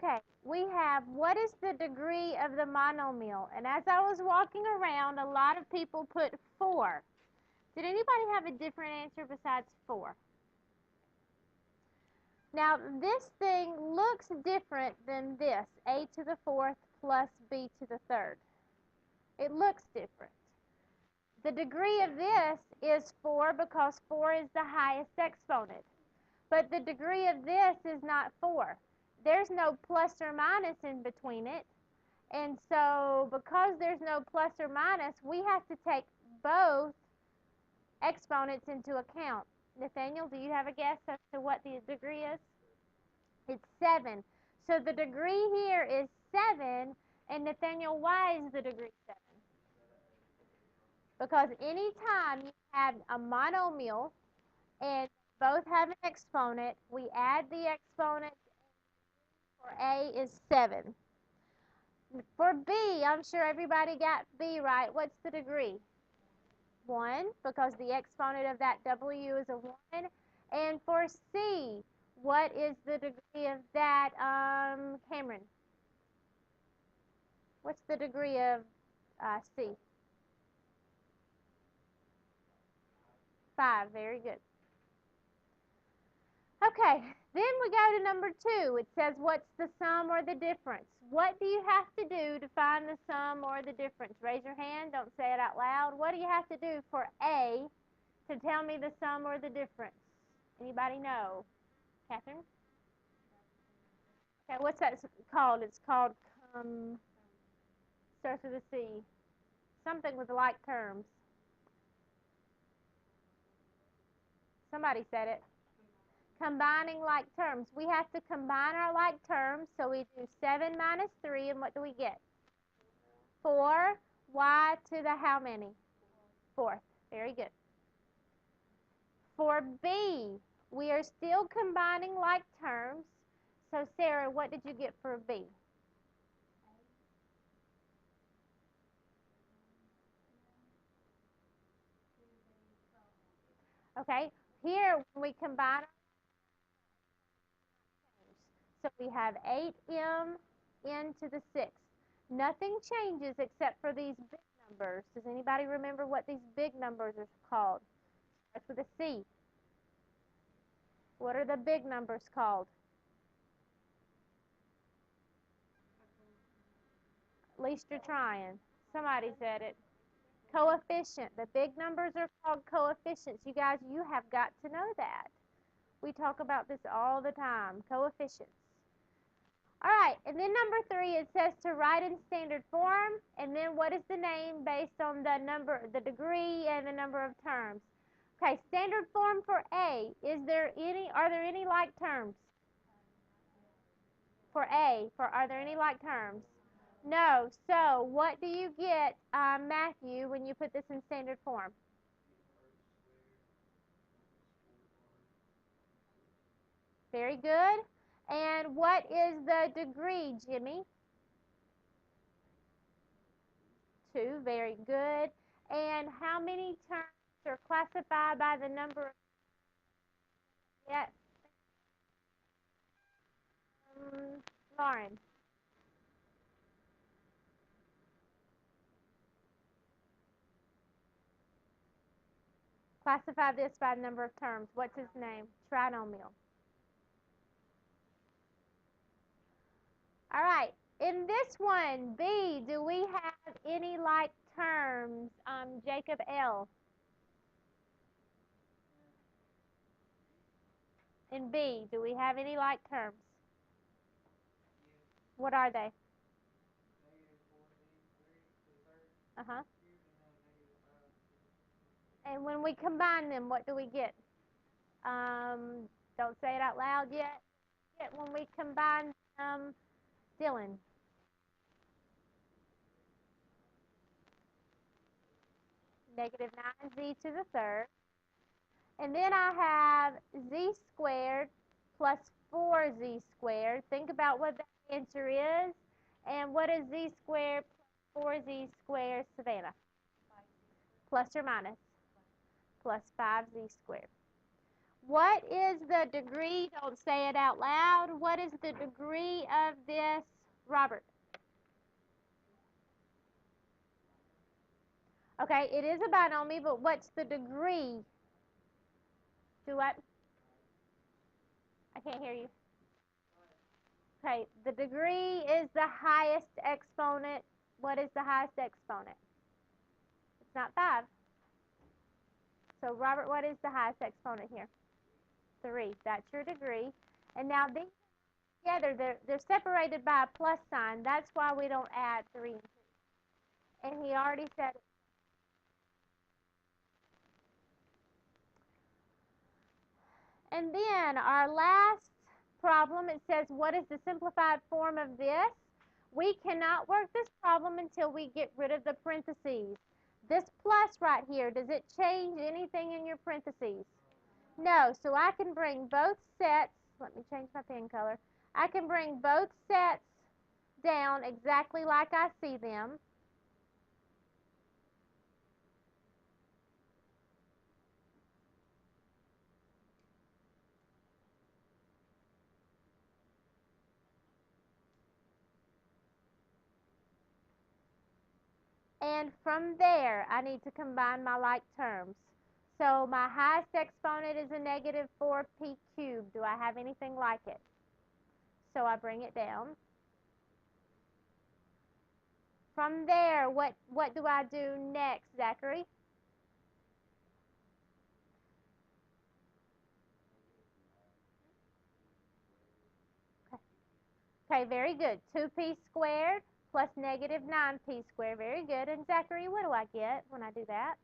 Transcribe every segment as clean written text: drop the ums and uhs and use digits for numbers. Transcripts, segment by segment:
Okay, we have what is the degree of the monomial? And as I was walking around, a lot of people put 4. Did anybody have a different answer besides 4? Now, this thing looks different than this, a to the 4th plus b to the 3rd. It looks different. The degree of this is 4 because 4 is the highest exponent. But the degree of this is not 4. There's no plus or minus in between it. And so because there's no plus or minus, we have to take both exponents into account. Nathaniel, do you have a guess as to what the degree is? It's 7. So the degree here is 7. And Nathaniel, why is the degree 7? Because anytime you have a monomial and both have an exponent, we add the exponent. For A is 7. For B, I'm sure everybody got B right. What's the degree? 1, because the exponent of that W is a 1. And for C, what is the degree of that, Cameron? What's the degree of C? 5. Very good. Okay, then we go to number 2. It says, what's the sum or the difference? What do you have to do to find the sum or the difference? Raise your hand. Don't say it out loud. What do you have to do for A to tell me the sum or the difference? Anybody know? Catherine? Okay, what's that called? It's called, starts with a C. Something with like terms. Somebody said it. Combining like terms. We have to combine our like terms, so we do 7 minus 3, and what do we get? 4. Y to the how many? 4th. Very good. For B, we are still combining like terms. So Sarah, what did you get for B? Okay, here when we combine, so we have 8m n to the 6th. Nothing changes except for these big numbers. Does anybody remember what these big numbers are called? Starts with a C. What are the big numbers called? At least you're trying. Somebody said it. Coefficient. The big numbers are called coefficients. You guys, you have got to know that. We talk about this all the time. Coefficients. All right, and then number 3, it says to write in standard form, and then what is the name based on the number, the degree, and the number of terms? Okay, standard form for A. Are there any like terms? For A, are there any like terms? No. So what do you get, Matthew, when you put this in standard form? Very good. And what is the degree, Jimmy? 2. Very good. And how many terms are classified by the number of, yes, Lauren? Classify this by number of terms. What's his name? Trinomial. All right. In this one, B, do we have any like terms? Jacob L. In B, do we have any like terms? What are they? Uh-huh. And when we combine them, what do we get? Don't say it out loud yet. When we combine Dylan. Negative 9z to the 3rd. And then I have z squared plus 4z squared. Think about what the answer is. And what is z squared plus 4z squared, Savannah? Plus or minus? Plus 5z squared. What is the degree? Don't say it out loud. What is the degree of this, Robert? Okay, it is a binomial, but what's the degree? Do I can't hear you. Okay, the degree is the highest exponent. What is the highest exponent? It's not 5. So, Robert, what is the highest exponent here? 3. That's your degree. And now these together, they're separated by a plus sign. That's why we don't add 3 and 2. And he already said it. And then our last problem, it says, what is the simplified form of this? We cannot work this problem until we get rid of the parentheses. This plus right here, does it change anything in your parentheses? No, so I can bring both sets, let me change my pen color. I can bring both sets down exactly like I see them. And from there, I need to combine my like terms. So my highest exponent is a negative 4p cubed. Do I have anything like it? So I bring it down. From there, what do I do next, Zachary? Okay, very good. 2p squared plus negative 9p squared. Very good. And Zachary, what do I get when I do that?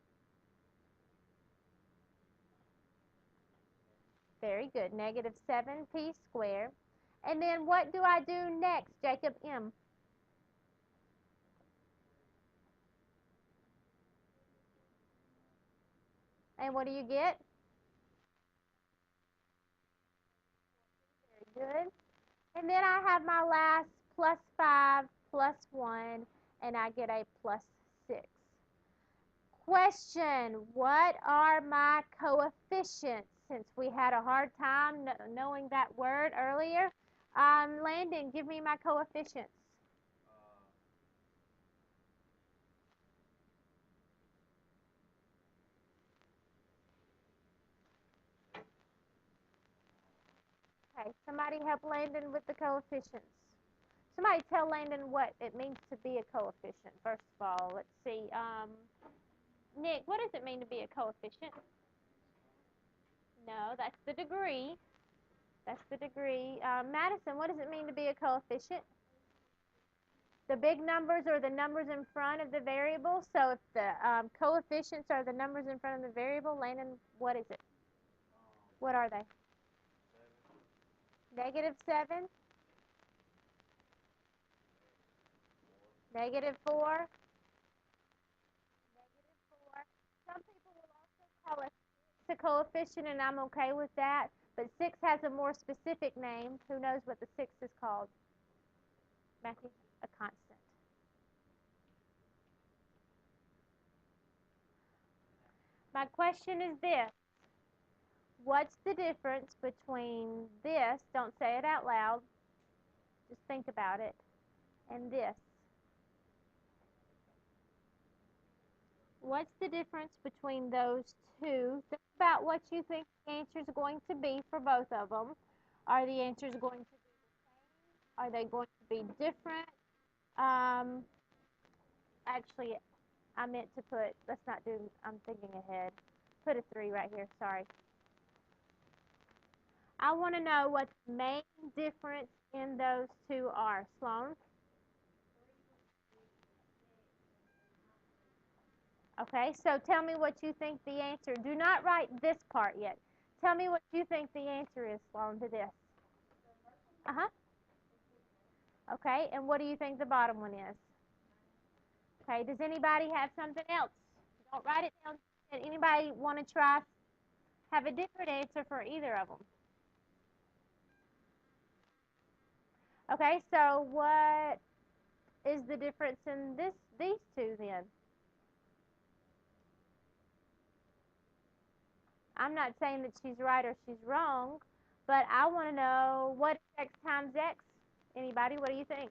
Very good. Negative 7p squared. And then what do I do next, Jacob M? And what do you get? Very good. And then I have my last plus 5 plus 1, and I get a plus 6. Question, what are my coefficients? Since we had a hard time knowing that word earlier. Landon, give me my coefficients. Okay, somebody help Landon with the coefficients. Somebody tell Landon what it means to be a coefficient. First of all, let's see. Nick, what does it mean to be a coefficient? No, that's the degree. That's the degree. Madison, what does it mean to be a coefficient? The big numbers are the numbers in front of the variable. So if the coefficients are the numbers in front of the variable, Landon, what is it? What are they? Negative 7, negative 4, negative 4. Some people will also call it a coefficient, and I'm okay with that. But 6 has a more specific name. Who knows what the 6 is called? Matthew? A constant. My question is this. What's the difference between this, don't say it out loud, just think about it, and this? What's the difference between those two? Think about what you think the answer is going to be for both of them. Are the answers going to be the same? Are they going to be different? Um, actually, I meant to put, let's not do, I'm thinking ahead. Put a 3 right here, sorry. I want to know what the main difference in those two are. Sloan? Okay, so tell me what you think the answer. Do not write this part yet. Tell me what you think the answer is, Sloan, to this. Uh-huh. Okay, and what do you think the bottom one is? Okay, does anybody have something else? Don't write it down. Anybody want to try, have a different answer for either of them? Okay, so what is the difference in these two then? I'm not saying that she's right or she's wrong, but I want to know what is x times x. Anybody, what do you think?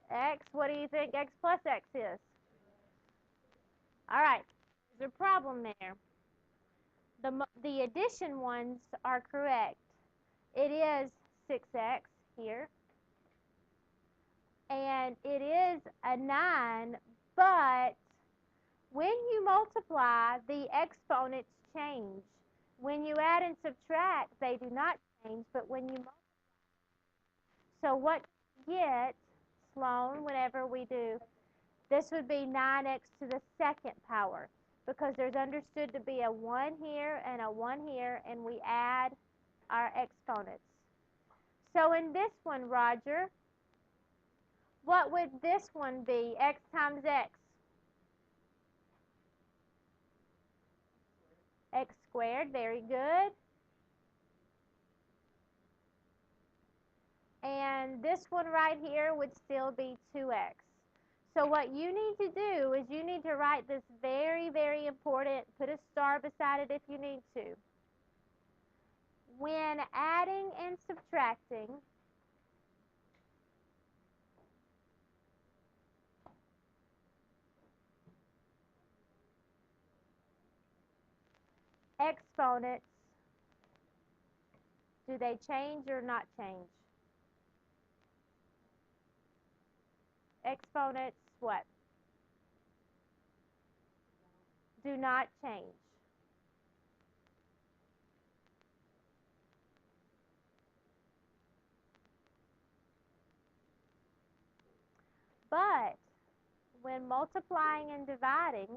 X, what do you think x plus x is? All right, there's a problem there. The addition ones are correct. It is 6x here, and it is a 9, but when you multiply, the exponents change. When you add and subtract, they do not change, but when you multiply. So what you get, Sloan, whenever we do, this would be 9x to the second power, because there's understood to be a 1 here and a 1 here, and we add our exponents. So in this one, Roger, what would this one be? X times x. X squared, very good. And this one right here would still be 2x. So what you need to do is you need to write this very, very important. Put a star beside it if you need to. When adding and subtracting, exponents, do they change or not change? Exponents, what? Do not change. But when multiplying and dividing,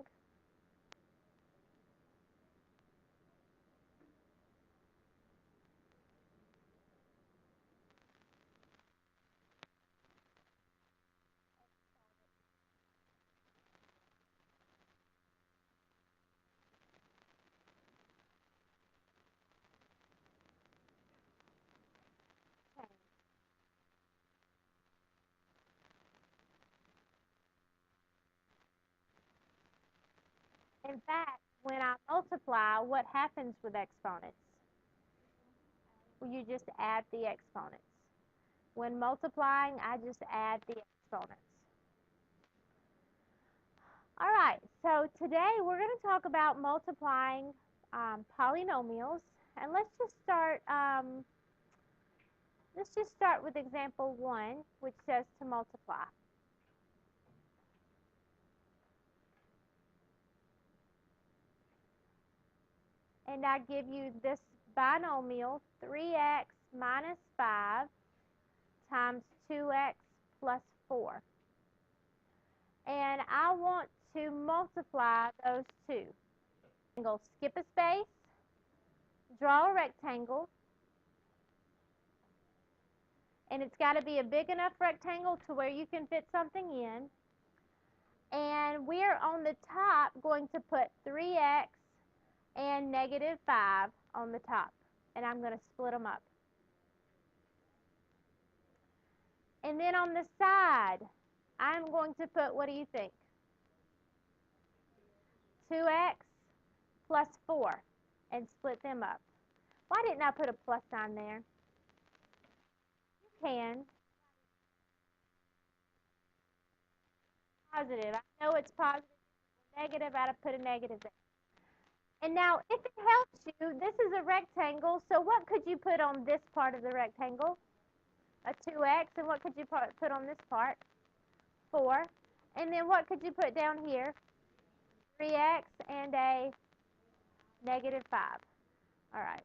in fact, when I multiply, what happens with exponents? Well, you just add the exponents. When multiplying, I just add the exponents. All right, so today we're going to talk about multiplying polynomials, and let's just start with example 1, which says to multiply. And I give you this binomial 3x minus 5 times 2x plus 4. And I want to multiply those two. Skip a space, draw a rectangle, and it's got to be a big enough rectangle to where you can fit something in. And we're on the top going to put 3x and negative 5 on the top. And I'm going to split them up. And then on the side, I'm going to put, what do you think? 2x plus 4 and split them up. Why didn't I put a plus sign there? You can. Positive. I know it's positive. Negative, I'd have put a negative there. And now, if it helps you, this is a rectangle, so what could you put on this part of the rectangle? A 2x, and what could you put on this part? 4. And then what could you put down here? 3x and a negative 5. All right.